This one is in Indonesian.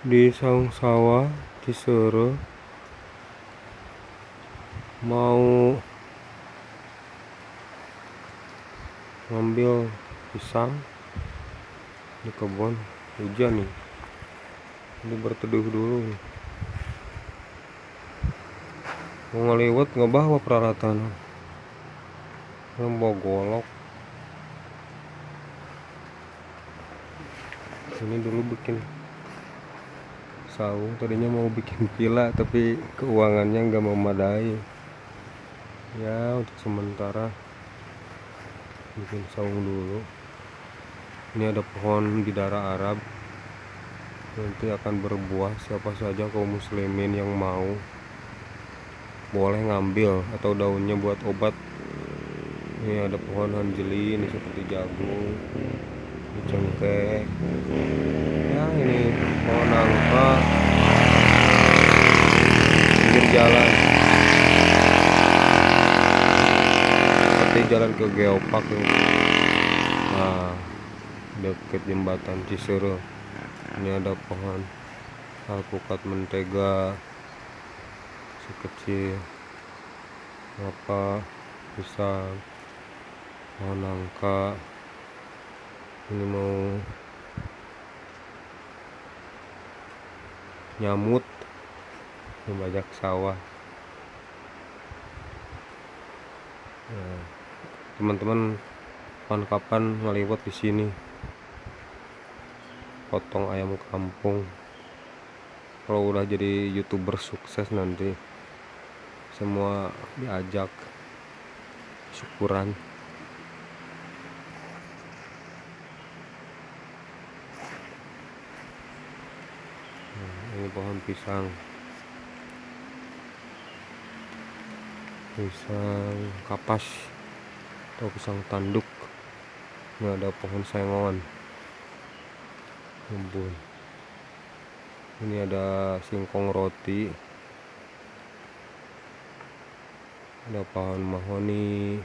Di saung sawah Ciseure mau ngambil pisang di kebun. Hujan nih, ini berteduh dulu. Mau ngeliwat nggak bawa peralatan, bawa golok. Ini dulu bikin saung, tadinya mau bikin villa tapi keuangannya nggak memadai ya. Untuk sementara bikin saung dulu. Ini ada pohon bidara Arab, nanti akan berbuah. Siapa saja kaum muslimin yang mau boleh ngambil, atau daunnya buat obat. Ini ada pohon anjeli, ini seperti jagung, ini cengkeh ya. Ini pohon nangka, pinggir jalan seperti jalan ke Geopark ini. Nah, deket jembatan Ciseure ini ada pohon alpukat mentega sekecil, apa pisang, pohon nangka. Ini mau nyamut, ini bajak sawah. Nah, teman-teman kapan-kapan ngeliwat di sini, potong ayam kampung. Kalau udah jadi YouTuber sukses nanti semua diajak syukuran. Ini pohon pisang kapas atau pisang tanduk. Ini ada pohon sengon, kebun. Ini ada singkong roti, ada pohon mahoni,